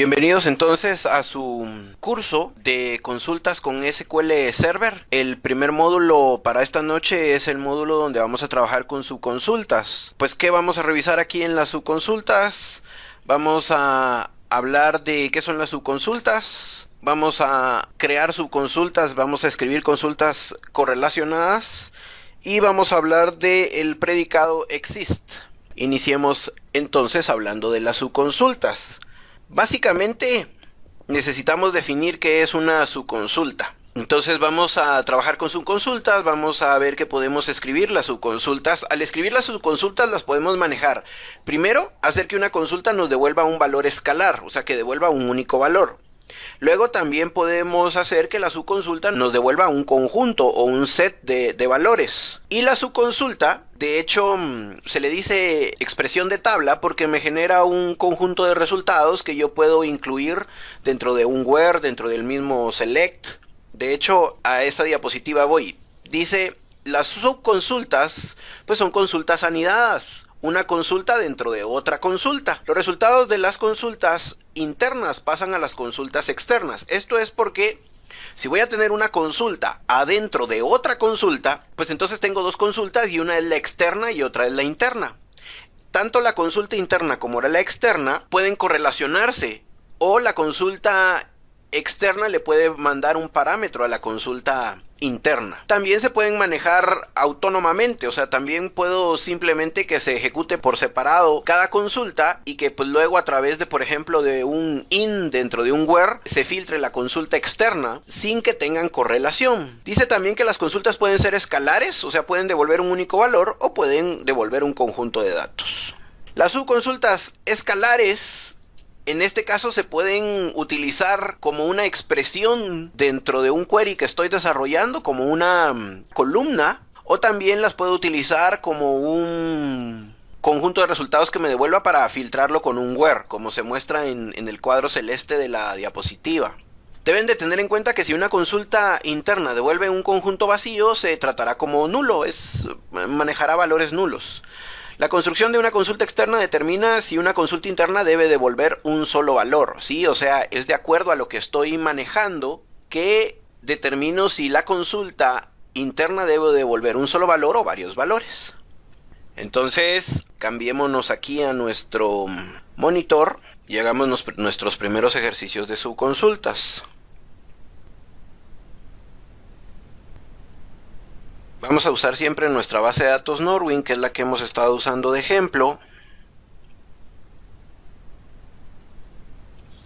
Bienvenidos entonces a su curso de consultas con SQL Server. El primer módulo para esta noche es el módulo donde vamos a trabajar con subconsultas. Pues, ¿qué vamos a revisar aquí en las subconsultas? Vamos a hablar de qué son las subconsultas. Vamos a crear subconsultas, vamos a escribir consultas correlacionadas y vamos a hablar del predicado exist. Iniciemos entonces hablando de las subconsultas. Básicamente necesitamos definir qué es una subconsulta. Entonces vamos a trabajar con subconsultas, vamos a ver que podemos escribir las subconsultas. Al escribir las subconsultas las podemos manejar. Primero, hacer que una consulta nos devuelva un valor escalar, o sea que devuelva un único valor. Luego también podemos hacer que la subconsulta nos devuelva un conjunto o un set de valores. Y la subconsulta, de hecho, se le dice expresión de tabla porque me genera un conjunto de resultados que yo puedo incluir dentro de un where, dentro del mismo select. De hecho, a esa diapositiva voy. Dice, las subconsultas pues son consultas anidadas. Una consulta dentro de otra consulta. Los resultados de las consultas internas pasan a las consultas externas. Esto es porque si voy a tener una consulta adentro de otra consulta, pues entonces tengo dos consultas y una es la externa y otra es la interna. Tanto la consulta interna como la externa pueden correlacionarse o la consulta externa le puede mandar un parámetro a la consulta interna. También se pueden manejar autónomamente, o sea, también puedo simplemente que se ejecute por separado cada consulta y que pues luego a través de, por ejemplo, de un in dentro de un where se filtre la consulta externa sin que tengan correlación. Dice también que las consultas pueden ser escalares, o sea, pueden devolver un único valor o pueden devolver un conjunto de datos. Las subconsultas escalares en este caso se pueden utilizar como una expresión dentro de un query que estoy desarrollando, como una columna, o también las puedo utilizar como un conjunto de resultados que me devuelva para filtrarlo con un where, como se muestra en el cuadro celeste de la diapositiva. Deben de tener en cuenta que si una consulta interna devuelve un conjunto vacío, se tratará como nulo, manejará valores nulos. La construcción de una consulta externa determina si una consulta interna debe devolver un solo valor, ¿sí? O sea, es de acuerdo a lo que estoy manejando que determino si la consulta interna debe devolver un solo valor o varios valores. Entonces, cambiémonos aquí a nuestro monitor y hagamos nuestros primeros ejercicios de subconsultas. Vamos a usar siempre nuestra base de datos Norwin, que es la que hemos estado usando de ejemplo.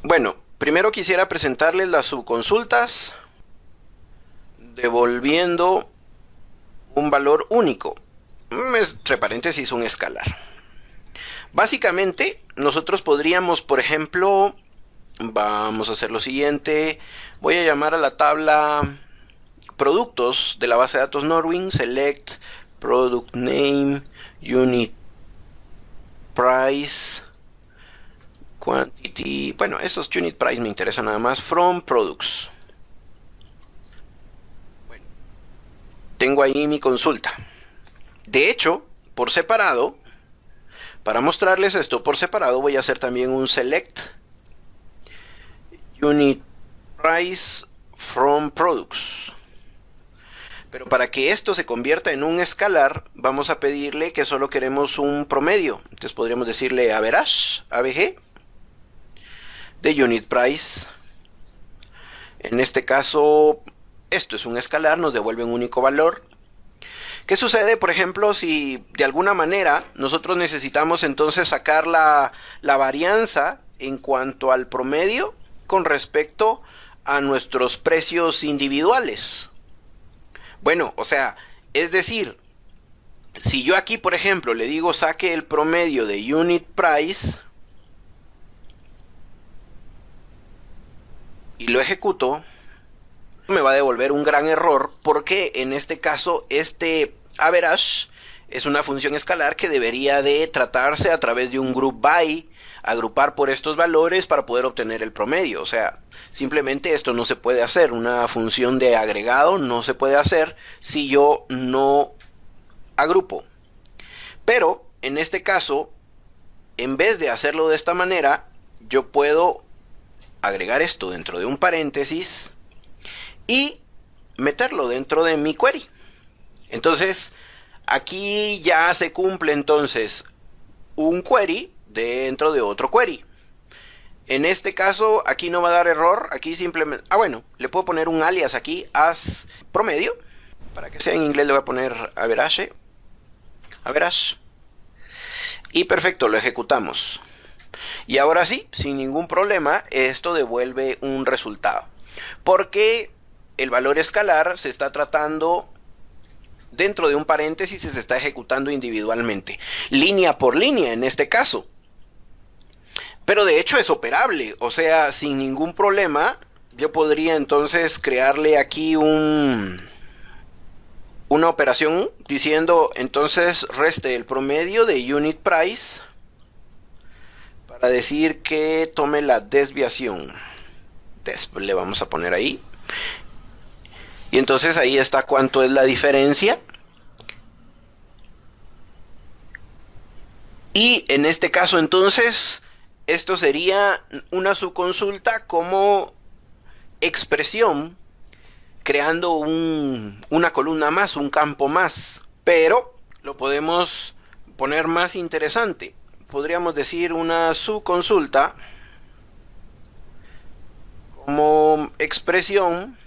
Bueno, primero quisiera presentarles las subconsultas devolviendo un valor único. Entre paréntesis, un escalar. Básicamente, nosotros podríamos, por ejemplo, vamos a hacer lo siguiente. Voy a llamar a la tabla productos de la base de datos Norwin, select product name, unit price, quantity, bueno, esos unit price me interesan nada más, from products. Bueno, tengo ahí mi consulta. De hecho, por separado, para mostrarles esto por separado, voy a hacer también un select unit price from products. Pero para que esto se convierta en un escalar, vamos a pedirle que solo queremos un promedio. Entonces podríamos decirle average, ABG, de unit price. En este caso, esto es un escalar, nos devuelve un único valor. ¿Qué sucede, por ejemplo, si de alguna manera nosotros necesitamos entonces sacar la varianza en cuanto al promedio con respecto a nuestros precios individuales? Bueno, o sea, es decir, si yo aquí, por ejemplo, le digo saque el promedio de unit price y lo ejecuto, me va a devolver un gran error porque en este caso este average es una función escalar que debería de tratarse a través de un group by, agrupar por estos valores para poder obtener el promedio. O sea, simplemente esto no se puede hacer. Una función de agregado no se puede hacer si yo no agrupo. Pero en este caso, en vez de hacerlo de esta manera, yo puedo agregar esto dentro de un paréntesis y meterlo dentro de mi query. Entonces, aquí ya se cumple entonces un query dentro de otro query. En este caso, aquí no va a dar error, aquí simplemente... bueno, le puedo poner un alias aquí, as promedio. Para que sea en inglés le voy a poner average. Y perfecto, lo ejecutamos. Y ahora sí, sin ningún problema, esto devuelve un resultado. Porque el valor escalar se está tratando dentro de un paréntesis y se está ejecutando individualmente. Línea por línea en este caso. Pero de hecho es operable, o sea, sin ningún problema, yo podría entonces crearle aquí una operación diciendo entonces reste el promedio de unit price para decir que tome la desviación. Le vamos a poner ahí. Y entonces ahí está cuánto es la diferencia. Y en este caso entonces... esto sería una subconsulta como expresión, creando una columna más, un campo más. Pero lo podemos poner más interesante. Podríamos decir una subconsulta como expresión,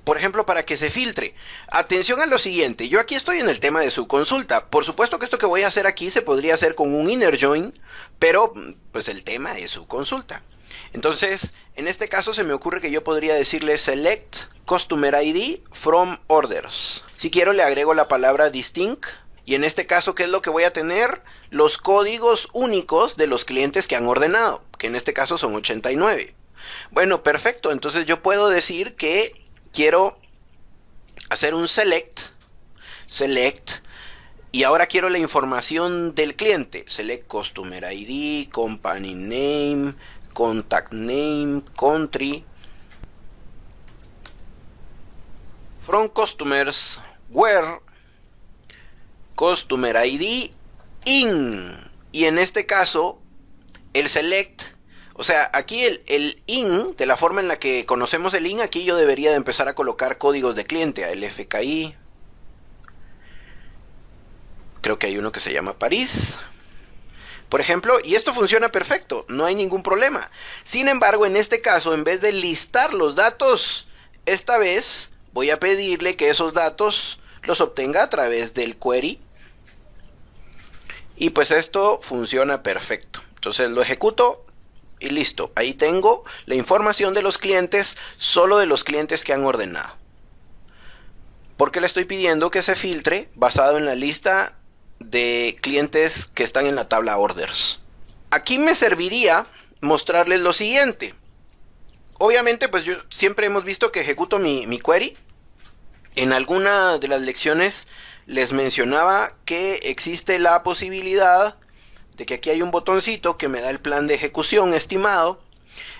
por ejemplo, para que se filtre. Atención a lo siguiente, yo aquí estoy en el tema de subconsulta. Por supuesto que esto que voy a hacer aquí se podría hacer con un inner join, pero pues el tema es subconsulta. Entonces, en este caso se me ocurre que yo podría decirle select customer ID from orders. Si quiero le agrego la palabra distinct. Y en este caso, ¿qué es lo que voy a tener? Los códigos únicos de los clientes que han ordenado, que en este caso son 89. Bueno, perfecto, entonces yo puedo decir que quiero hacer un select, y ahora quiero la información del cliente. Select Customer ID, Company Name, Contact Name, Country. From Customers, where Customer ID in. Y en este caso, el select... o sea, aquí el in, de la forma en la que conocemos el in, aquí yo debería de empezar a colocar códigos de cliente, el FKI. Creo que hay uno que se llama París, por ejemplo, y esto funciona perfecto, no hay ningún problema. Sin embargo, en este caso, en vez de listar los datos, esta vez voy a pedirle que esos datos los obtenga a través del query. Y pues esto funciona perfecto. Entonces lo ejecuto. Y listo, ahí tengo la información de los clientes, solo de los clientes que han ordenado. Porque le estoy pidiendo que se filtre basado en la lista de clientes que están en la tabla orders. Aquí me serviría mostrarles lo siguiente. Obviamente, pues yo siempre hemos visto que ejecuto mi query. En alguna de las lecciones les mencionaba que existe la posibilidad de que aquí hay un botoncito que me da el plan de ejecución estimado.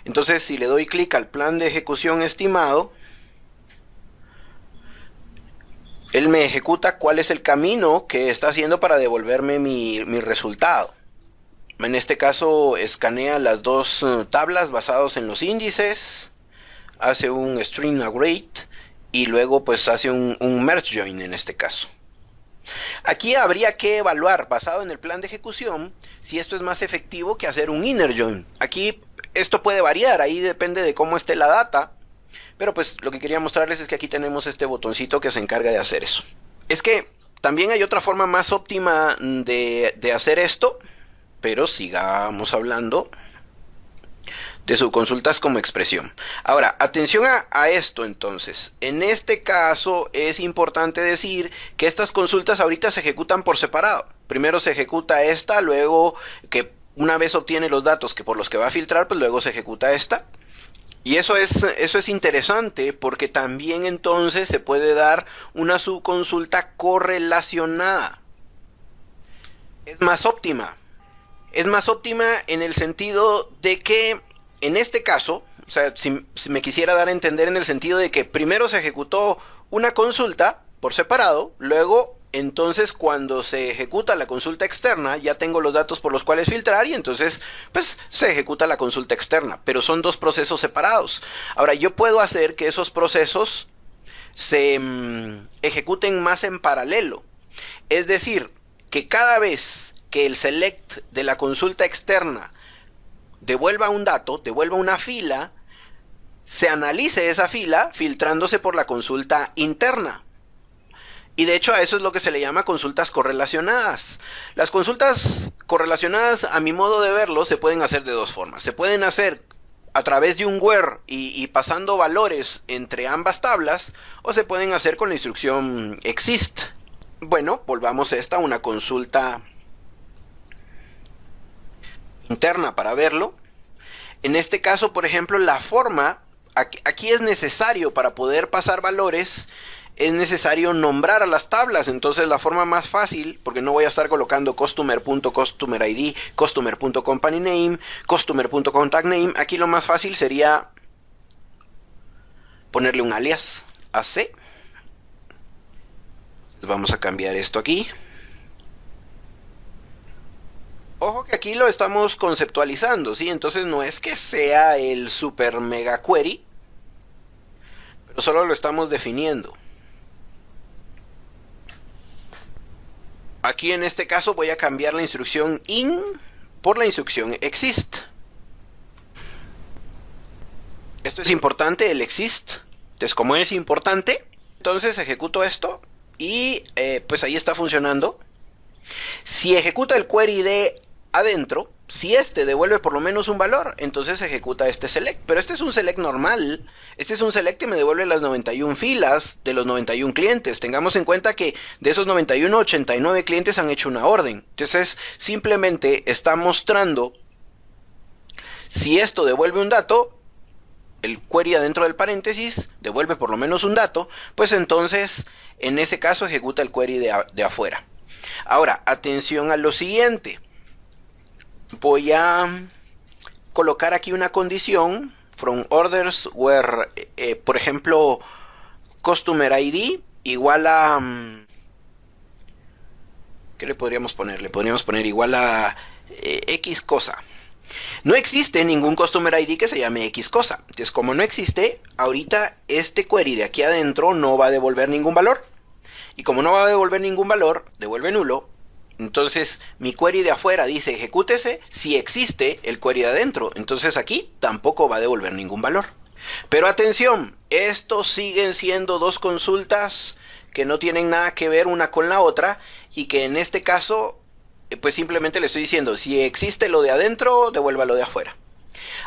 Entonces, si le doy clic al plan de ejecución estimado, él me ejecuta cuál es el camino que está haciendo para devolverme mi resultado. En este caso, escanea las dos tablas basados en los índices, hace un string await y luego pues hace un merge join en este caso. Aquí habría que evaluar, basado en el plan de ejecución, si esto es más efectivo que hacer un inner join. Aquí esto puede variar, ahí depende de cómo esté la data, pero pues lo que quería mostrarles es que aquí tenemos este botoncito que se encarga de hacer eso. Es que también hay otra forma más óptima de hacer esto, pero sigamos hablando de subconsultas como expresión. Ahora, atención a esto entonces. En este caso es importante decir que estas consultas ahorita se ejecutan por separado. Primero se ejecuta esta, luego que una vez obtiene los datos que por los que va a filtrar, pues luego se ejecuta esta. Y eso es interesante porque también entonces se puede dar una subconsulta correlacionada. Es más óptima. Es más óptima en el sentido de que en este caso, o sea, si me quisiera dar a entender en el sentido de que primero se ejecutó una consulta por separado, luego entonces cuando se ejecuta la consulta externa ya tengo los datos por los cuales filtrar y entonces pues se ejecuta la consulta externa, pero son dos procesos separados. Ahora yo puedo hacer que esos procesos se ejecuten más en paralelo, es decir, que cada vez que el select de la consulta externa devuelva un dato, devuelva una fila, se analice esa fila filtrándose por la consulta interna. Y de hecho a eso es lo que se le llama consultas correlacionadas. Las consultas correlacionadas, a mi modo de verlo, se pueden hacer de dos formas. Se pueden hacer a través de un where y pasando valores entre ambas tablas, o se pueden hacer con la instrucción exist. Bueno, volvamos a esta, una consulta interna para verlo. En este caso, por ejemplo, la forma, aquí es necesario para poder pasar valores, es necesario nombrar a las tablas. Entonces la forma más fácil, porque no voy a estar colocando customer.customer.id, customer.company.name, customer.contact.name, aquí lo más fácil sería ponerle un alias AC. Vamos a cambiar esto aquí. Ojo que aquí lo estamos conceptualizando, ¿sí? Entonces no es que sea el super mega query, pero solo lo estamos definiendo. Aquí en este caso voy a cambiar la instrucción in por la instrucción exist. Esto es importante, el exist. Entonces como es importante, entonces ejecuto esto y pues ahí está funcionando. Si ejecuta el query de adentro, si este devuelve por lo menos un valor, entonces ejecuta este select. Pero este es un select normal. Este es un select que me devuelve las 91 filas de los 91 clientes. Tengamos en cuenta que de esos 91, 89 clientes han hecho una orden. Entonces simplemente está mostrando si esto devuelve un dato, el query adentro del paréntesis devuelve por lo menos un dato, pues entonces en ese caso ejecuta el query de afuera. Ahora, atención a lo siguiente. Voy a colocar aquí una condición from orders where, por ejemplo, customer ID igual a... ¿qué le podríamos poner? Le podríamos poner igual a X cosa. No existe ningún customer ID que se llame X cosa. Entonces, como no existe, ahorita este query de aquí adentro no va a devolver ningún valor. Y como no va a devolver ningún valor, devuelve nulo. Entonces mi query de afuera dice ejecútese si existe el query de adentro. Entonces aquí tampoco va a devolver ningún valor. Pero atención, estos siguen siendo dos consultas que no tienen nada que ver una con la otra. Y que en este caso pues simplemente le estoy diciendo si existe lo de adentro, devuelva lo de afuera.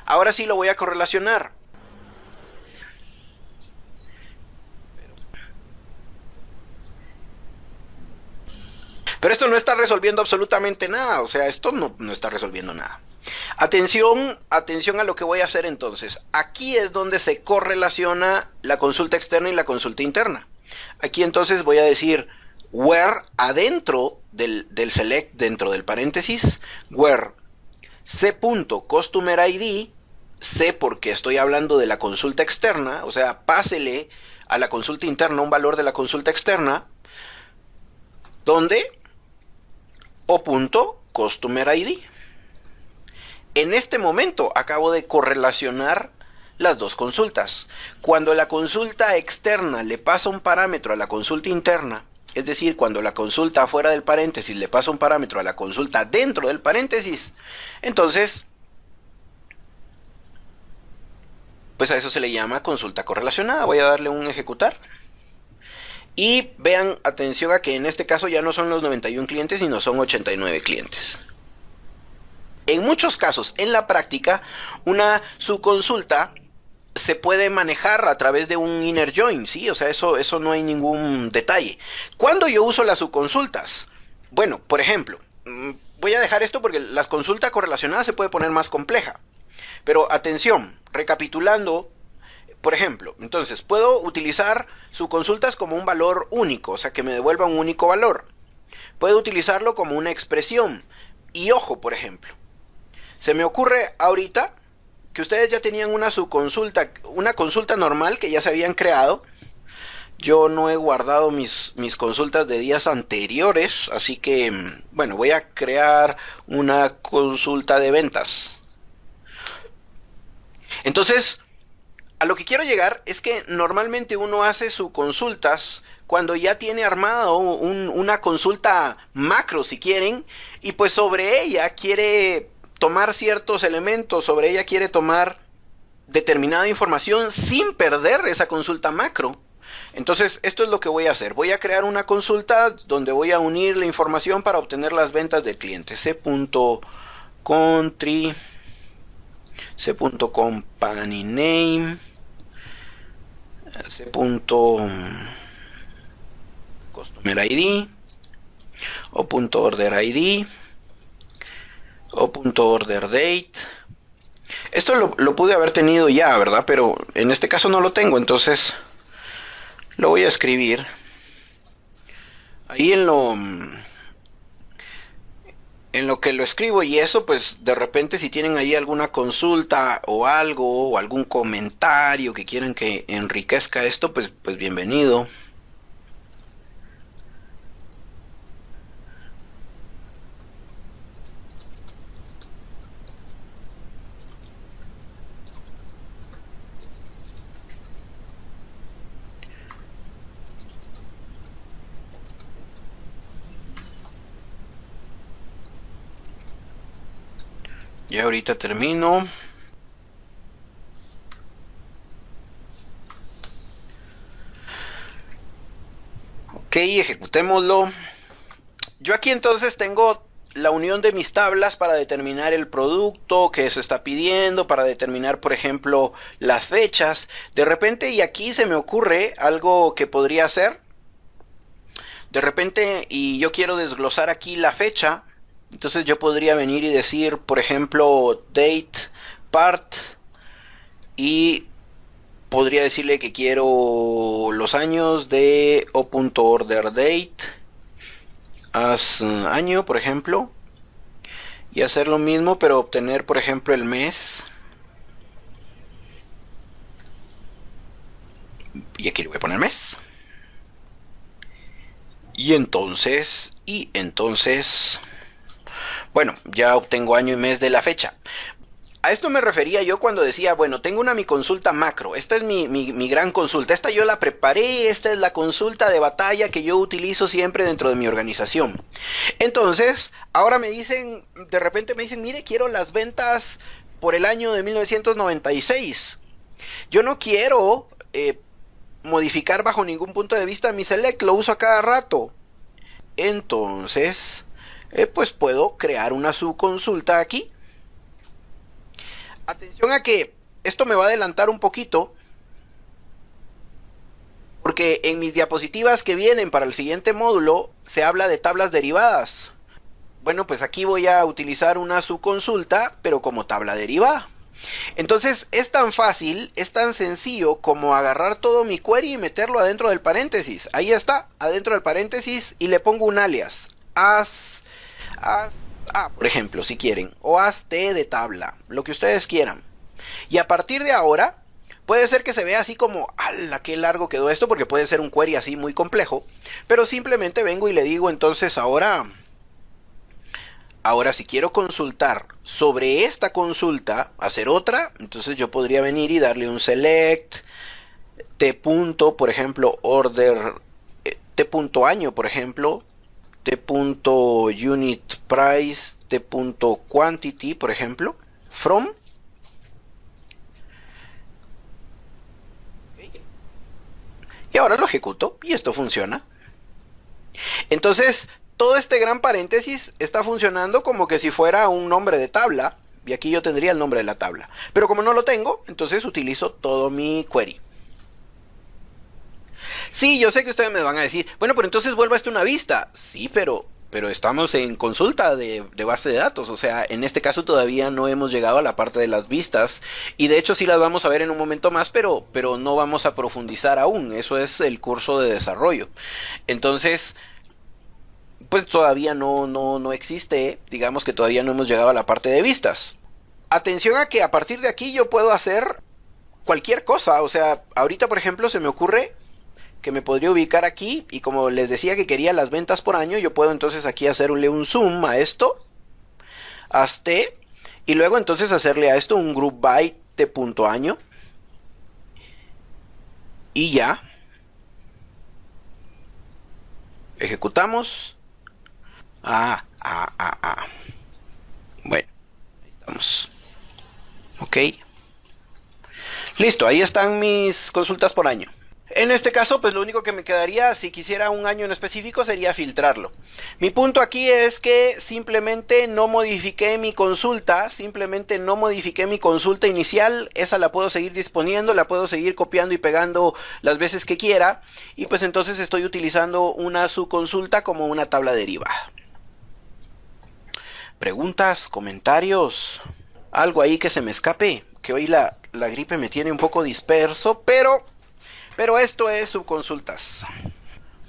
Ahora sí lo voy a correlacionar. Pero esto no está resolviendo absolutamente nada, o sea, esto no está resolviendo nada. Atención a lo que voy a hacer entonces. Aquí es donde se correlaciona la consulta externa y la consulta interna. Aquí entonces voy a decir where adentro del select, dentro del paréntesis, where c.customerID, c porque estoy hablando de la consulta externa, o sea, pásele a la consulta interna un valor de la consulta externa, donde o.customerID. En este momento acabo de correlacionar las dos consultas. Cuando la consulta externa le pasa un parámetro a la consulta interna, es decir, cuando la consulta fuera del paréntesis le pasa un parámetro a la consulta dentro del paréntesis, entonces pues a eso se le llama consulta correlacionada. Voy a darle un ejecutar. Y vean, atención a que en este caso ya no son los 91 clientes, sino son 89 clientes. En muchos casos, en la práctica, una subconsulta se puede manejar a través de un inner join, ¿sí? O sea, eso no hay ningún detalle. ¿Cuándo yo uso las subconsultas? Bueno, por ejemplo, voy a dejar esto porque la consulta correlacionada se puede poner más compleja. Pero atención, recapitulando, por ejemplo, entonces puedo utilizar subconsultas como un valor único, o sea, que me devuelva un único valor. Puedo utilizarlo como una expresión. Y ojo, por ejemplo, se me ocurre ahorita que ustedes ya tenían una subconsulta, una consulta normal que ya se habían creado, Yo no he guardado mis consultas de días anteriores, así que, bueno, voy a crear una consulta de ventas. Entonces, a lo que quiero llegar es que normalmente uno hace sus consultas cuando ya tiene armado una consulta macro, si quieren, y pues sobre ella quiere tomar ciertos elementos, sobre ella quiere tomar determinada información sin perder esa consulta macro. Entonces, esto es lo que voy a hacer. Voy a crear una consulta donde voy a unir la información para obtener las ventas del cliente. C.country, C.companyname, C.customer ID, o.order ID, o.order date. Esto lo pude haber tenido ya, ¿verdad? Pero en este caso no lo tengo, entonces lo voy a escribir. Ahí en lo que lo escribo y eso, pues de repente si tienen ahí alguna consulta o algo, o algún comentario que quieran que enriquezca esto, pues bienvenido. Ya ahorita termino. Ok, ejecutémoslo. Yo aquí entonces tengo la unión de mis tablas para determinar el producto que se está pidiendo, para determinar, por ejemplo, las fechas. De repente, y aquí se me ocurre algo que podría hacer. De repente, y yo quiero desglosar aquí la fecha. Entonces yo podría venir y decir, por ejemplo, date part, y podría decirle que quiero los años de o.order.date as año, por ejemplo, y hacer lo mismo, pero obtener, por ejemplo, el mes. Y aquí le voy a poner mes. Y entonces, bueno, ya obtengo año y mes de la fecha. A esto me refería yo cuando decía, bueno, tengo mi consulta macro, esta es mi gran consulta, esta yo la preparé, esta es la consulta de batalla que yo utilizo siempre dentro de mi organización. Entonces, ahora me dicen, de repente me dicen, mire, quiero las ventas por el año de 1996. Yo no quiero modificar bajo ningún punto de vista mi select, lo uso a cada rato. Entonces, pues puedo crear una subconsulta aquí. Atención a que esto me va a adelantar un poquito, porque en mis diapositivas que vienen para el siguiente módulo se habla de tablas derivadas. Bueno, pues aquí voy a utilizar una subconsulta, pero como tabla derivada. Entonces es tan fácil, es tan sencillo como agarrar todo mi query y meterlo adentro del paréntesis. Ahí está, adentro del paréntesis, y le pongo un alias. as A, por ejemplo, si quieren, o as t de tabla, lo que ustedes quieran. Y a partir de ahora, puede ser que se vea así como, ¡ala, qué largo quedó esto! Porque puede ser un query así muy complejo. Pero simplemente vengo y le digo, entonces ahora si quiero consultar sobre esta consulta, hacer otra, entonces yo podría venir y darle un select, t punto, por ejemplo, order, t punto año, por ejemplo, t.unit price, t.quantity, por ejemplo, from. Y ahora lo ejecuto y esto funciona. Entonces, todo este gran paréntesis está funcionando como que si fuera un nombre de tabla. Y aquí yo tendría el nombre de la tabla. Pero como no lo tengo, entonces utilizo todo mi query. Sí, yo sé que ustedes me van a decir, bueno, pero entonces vuelva esto una vista. Sí, pero estamos en consulta de base de datos. O sea, en este caso todavía no hemos llegado a la parte de las vistas. Y de hecho sí las vamos a ver en un momento más, pero no vamos a profundizar aún. Eso es el curso de desarrollo. Entonces, pues todavía no existe, digamos que todavía no hemos llegado a la parte de vistas. Atención a que a partir de aquí yo puedo hacer cualquier cosa. O sea, ahorita por ejemplo se me ocurre que me podría ubicar aquí, y como les decía que quería las ventas por año, yo puedo entonces aquí hacerle un zoom a esto, hasta, y luego entonces hacerle a esto un group by de punto año, y ya ejecutamos. Bueno, ahí estamos. Ok, listo, ahí están mis consultas por año. En este caso, pues lo único que me quedaría, si quisiera un año en específico, sería filtrarlo. Mi punto aquí es que simplemente no modifiqué mi consulta, inicial, esa la puedo seguir disponiendo, la puedo seguir copiando y pegando las veces que quiera, y pues entonces estoy utilizando una subconsulta como una tabla derivada. Preguntas, comentarios, algo ahí que se me escape, que hoy la gripe me tiene un poco disperso, pero esto es subconsultas.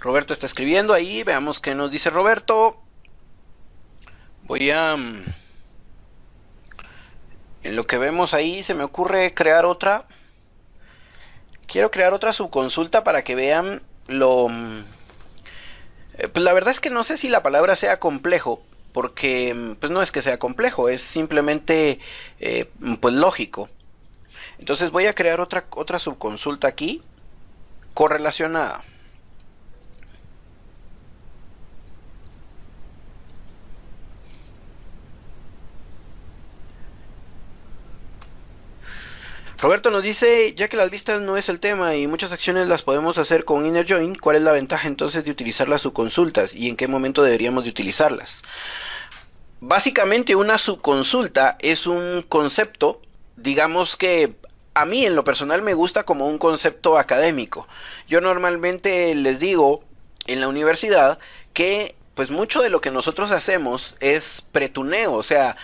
Roberto está escribiendo ahí, veamos qué nos dice Roberto. Voy a... en lo que vemos ahí se me ocurre crear otra. Quiero crear otra subconsulta para que vean lo... pues la verdad es que no sé si la palabra sea complejo, porque pues no es que sea complejo, es simplemente pues lógico. Entonces voy a crear otra subconsulta aquí, correlacionada. Roberto nos dice, ya que las vistas no es el tema y muchas acciones las podemos hacer con Inner Join, ¿cuál es la ventaja entonces de utilizar las subconsultas y en qué momento deberíamos de utilizarlas? Básicamente una subconsulta es un concepto, digamos que a mí en lo personal me gusta como un concepto académico. Yo normalmente les digo en la universidad que pues mucho de lo que nosotros hacemos es pretuneo, o sea,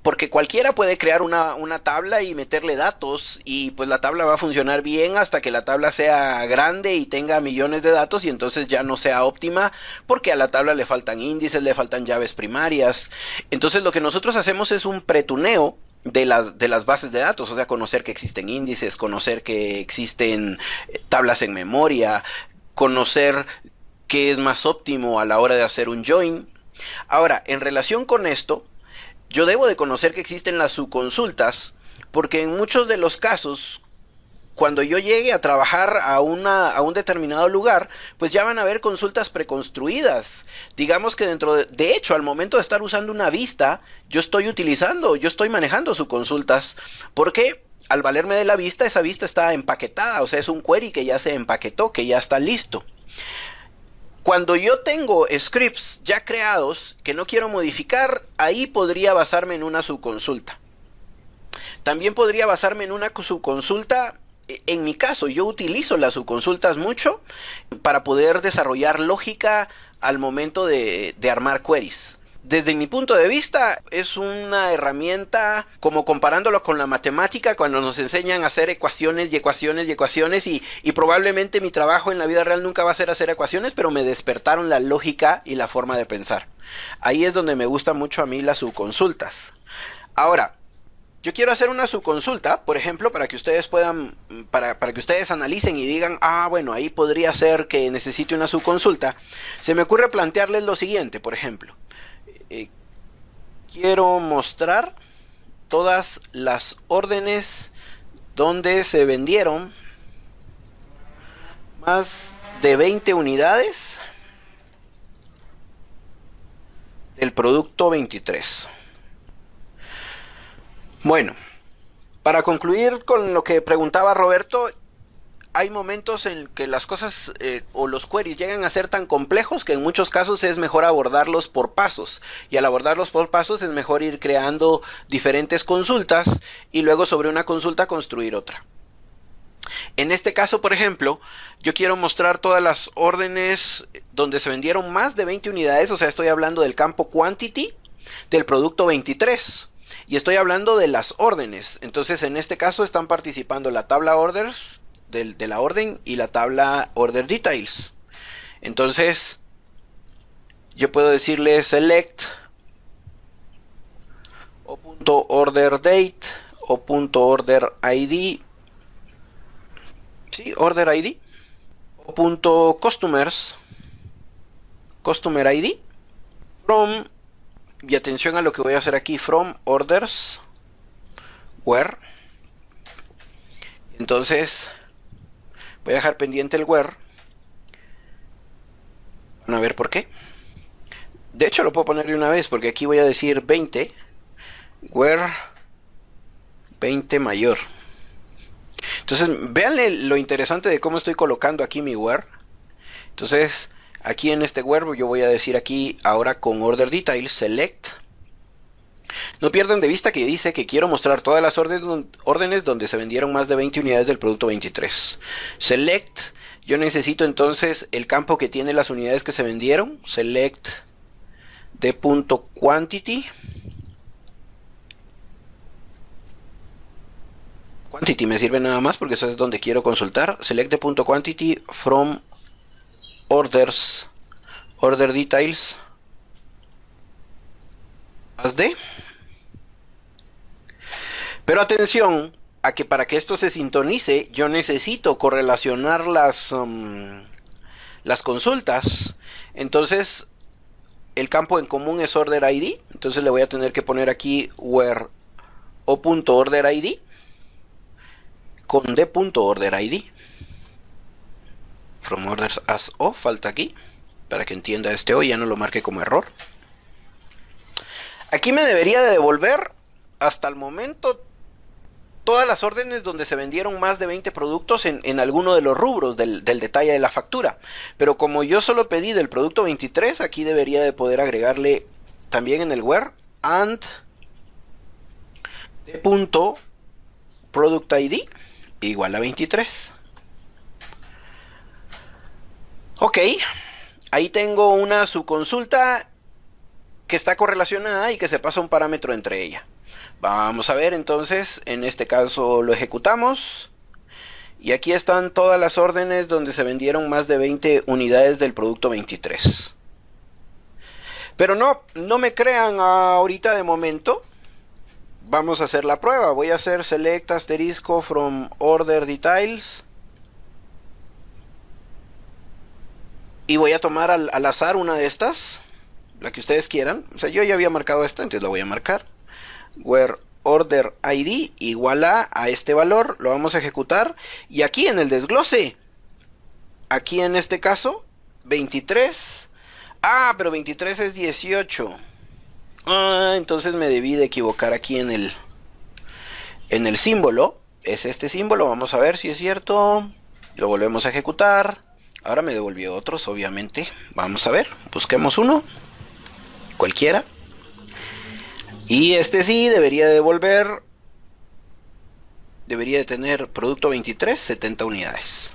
porque cualquiera puede crear una tabla y meterle datos y pues la tabla va a funcionar bien hasta que la tabla sea grande y tenga millones de datos y entonces ya no sea óptima porque a la tabla le faltan índices, le faltan llaves primarias. Entonces lo que nosotros hacemos es un pretuneo de las bases de datos, o sea, conocer que existen índices, conocer que existen tablas en memoria, conocer qué es más óptimo a la hora de hacer un join. Ahora, en relación con esto, yo debo de conocer que existen las subconsultas, porque en muchos de los casos, cuando yo llegue a trabajar a un determinado lugar, pues ya van a haber consultas preconstruidas. Digamos que de hecho, al momento de estar usando una vista, yo estoy manejando subconsultas, porque al valerme de la vista, esa vista está empaquetada, o sea, es un query que ya se empaquetó, que ya está listo. Cuando yo tengo scripts ya creados que no quiero modificar, ahí podría basarme en una subconsulta. También podría basarme en una subconsulta. En mi caso, yo utilizo las subconsultas mucho para poder desarrollar lógica al momento de armar queries. Desde mi punto de vista, es una herramienta como comparándolo con la matemática, cuando nos enseñan a hacer ecuaciones y ecuaciones y ecuaciones, y probablemente mi trabajo en la vida real nunca va a ser hacer ecuaciones, pero me despertaron la lógica y la forma de pensar. Ahí es donde me gusta mucho a mí las subconsultas. Ahora, yo quiero hacer una subconsulta, por ejemplo, para que ustedes puedan, para que ustedes analicen y digan, bueno, ahí podría ser que necesite una subconsulta. Se me ocurre plantearles lo siguiente, por ejemplo. Quiero mostrar todas las órdenes donde se vendieron más de 20 unidades del producto 23. Bueno, para concluir con lo que preguntaba Roberto, hay momentos en que las cosas o los queries llegan a ser tan complejos que en muchos casos es mejor abordarlos por pasos, y al abordarlos por pasos es mejor ir creando diferentes consultas y luego sobre una consulta construir otra. En este caso, por ejemplo, yo quiero mostrar todas las órdenes donde se vendieron más de 20 unidades, o sea, estoy hablando del campo quantity del producto 23. Y estoy hablando de las órdenes. Entonces, en este caso están participando la tabla orders de la orden y la tabla order details. Entonces, yo puedo decirle select o.order date o.order id. ¿Sí? Order id. punto customers, customer ID, from, y atención a lo que voy a hacer aquí, from orders where. Entonces voy a dejar pendiente el where. Van a ver por qué. De hecho lo puedo poner de una vez, porque aquí voy a decir 20, where 20 mayor. Entonces vean lo interesante de cómo estoy colocando aquí mi where. Entonces aquí en este where yo voy a decir aquí ahora con order details select. No pierdan de vista que dice que quiero mostrar todas las órdenes donde se vendieron más de 20 unidades del producto 23. Select, yo necesito entonces el campo que tiene las unidades que se vendieron. Select de punto quantity. Quantity me sirve nada más porque eso es donde quiero consultar. Select de punto quantity from orders, order details, más de. Pero atención a que para que esto se sintonice yo necesito correlacionar las consultas. Entonces el campo en común es order ID. Entonces le voy a tener que poner aquí where o.order ID con d.order ID. From orders as o, falta aquí para que entienda este o y ya no lo marque como error. Aquí me debería de devolver hasta el momento todas las órdenes donde se vendieron más de 20 productos en alguno de los rubros del detalle de la factura. Pero como yo solo pedí del producto 23, aquí debería de poder agregarle también en el where and de punto product ID igual a 23. Ok, ahí tengo una subconsulta que está correlacionada y que se pasa un parámetro entre ella. Vamos a ver entonces, en este caso lo ejecutamos y aquí están todas las órdenes donde se vendieron más de 20 unidades del producto 23. Pero no me crean ahorita de momento. Vamos a hacer la prueba. Voy a hacer select asterisco from order details y voy a tomar al azar una de estas, la que ustedes quieran. O sea, yo ya había marcado esta, entonces la voy a marcar. Where order ID igual a este valor, lo vamos a ejecutar y aquí en el desglose, aquí en este caso 23, pero 23 es 18, entonces me debí de equivocar aquí en el símbolo, es este símbolo, vamos a ver si es cierto, lo volvemos a ejecutar, ahora me devolvió otros obviamente, vamos a ver, busquemos uno, cualquiera. Y este sí debería devolver, debería de tener producto 23, 70 unidades.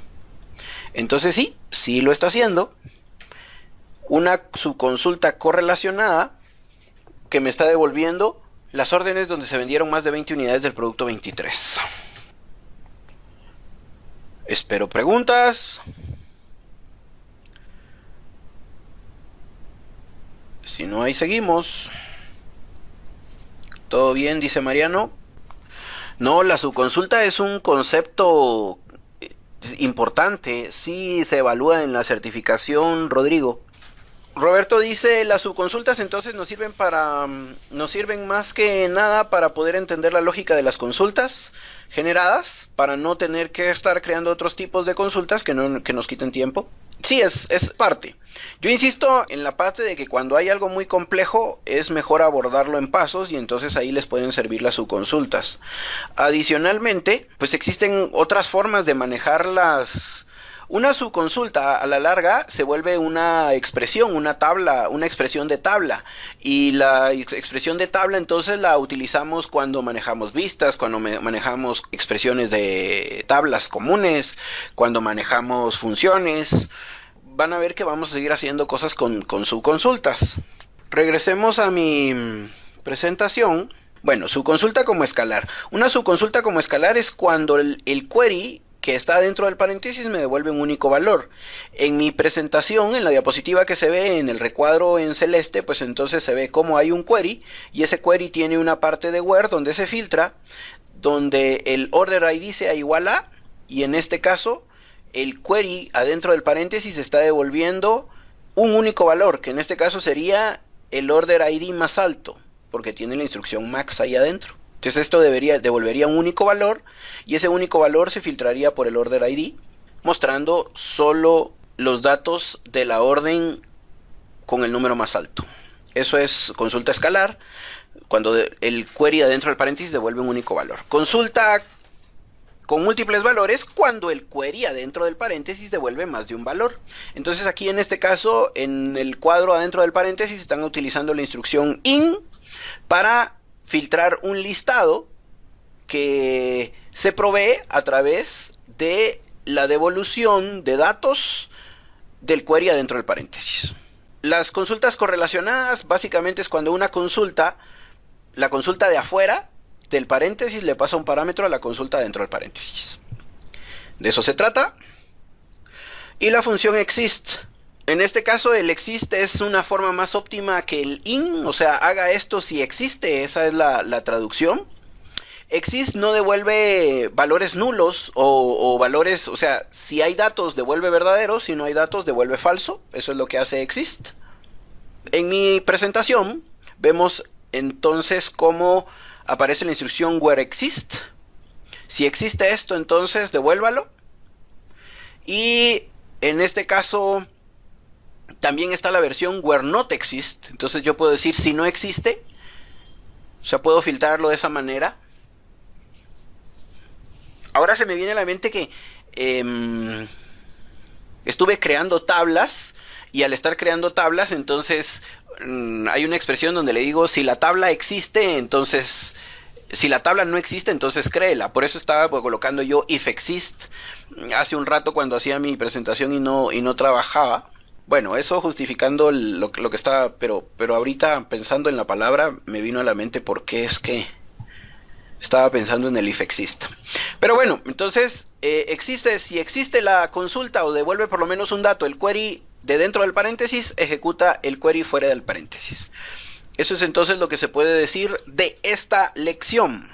Entonces sí lo está haciendo. Una subconsulta correlacionada que me está devolviendo las órdenes donde se vendieron más de 20 unidades del producto 23. Espero preguntas. Si no, ahí seguimos. ¿Todo bien? Dice Mariano. No, la subconsulta es un concepto importante. Sí se evalúa en la certificación, Rodrigo. Roberto dice, las subconsultas entonces nos sirven más que nada para poder entender la lógica de las consultas generadas, para no tener que estar creando otros tipos de consultas que nos quiten tiempo. Sí, es parte. Yo insisto en la parte de que cuando hay algo muy complejo es mejor abordarlo en pasos y entonces ahí les pueden servir las subconsultas. Adicionalmente, pues existen otras formas de manejar una subconsulta. A la larga se vuelve una expresión, una tabla, una expresión de tabla, y la expresión de tabla entonces la utilizamos cuando manejamos vistas, cuando manejamos expresiones de tablas comunes, cuando manejamos funciones. Van a ver que vamos a seguir haciendo cosas con subconsultas. Regresemos a mi presentación. Bueno, subconsulta como escalar. Una subconsulta como escalar es cuando el query que está dentro del paréntesis me devuelve un único valor. En mi presentación, en la diapositiva que se ve en el recuadro en celeste, pues entonces se ve cómo hay un query, y ese query tiene una parte de where donde se filtra, donde el order ID sea igual a, y en este caso el query adentro del paréntesis está devolviendo un único valor, que en este caso sería el order ID más alto, porque tiene la instrucción max ahí adentro. Entonces esto devolvería un único valor, y ese único valor se filtraría por el order ID, mostrando solo los datos de la orden con el número más alto. Eso es consulta escalar, cuando el query adentro del paréntesis devuelve un único valor. Consulta con múltiples valores, cuando el query adentro del paréntesis devuelve más de un valor. Entonces aquí en este caso, en el cuadro adentro del paréntesis, están utilizando la instrucción in para filtrar un listado que se provee a través de la devolución de datos del query adentro del paréntesis. Las consultas correlacionadas básicamente es cuando una consulta, la consulta de afuera del paréntesis, le pasa un parámetro a la consulta dentro del paréntesis. De eso se trata. Y la función exist. En este caso el exist es una forma más óptima que el in, o sea, haga esto si existe, esa es la traducción. Exist no devuelve valores nulos o valores, o sea, si hay datos devuelve verdadero, si no hay datos devuelve falso, eso es lo que hace exist. En mi presentación vemos entonces cómo aparece la instrucción where exist. Si existe esto, entonces devuélvalo. Y en este caso también está la versión where not exist. Entonces yo puedo decir si no existe, o sea, puedo filtrarlo de esa manera. Ahora se me viene a la mente que estuve creando tablas, y al estar creando tablas, entonces hay una expresión donde le digo si la tabla existe, entonces si la tabla no existe, entonces créela. Por eso estaba colocando yo if exist hace un rato cuando hacía mi presentación y no trabajaba. Bueno, eso justificando lo que estaba, pero ahorita pensando en la palabra me vino a la mente por qué es que estaba pensando en el if exist. Pero bueno, entonces si existe la consulta o devuelve por lo menos un dato, el query de dentro del paréntesis ejecuta el query fuera del paréntesis. Eso es entonces lo que se puede decir de esta lección.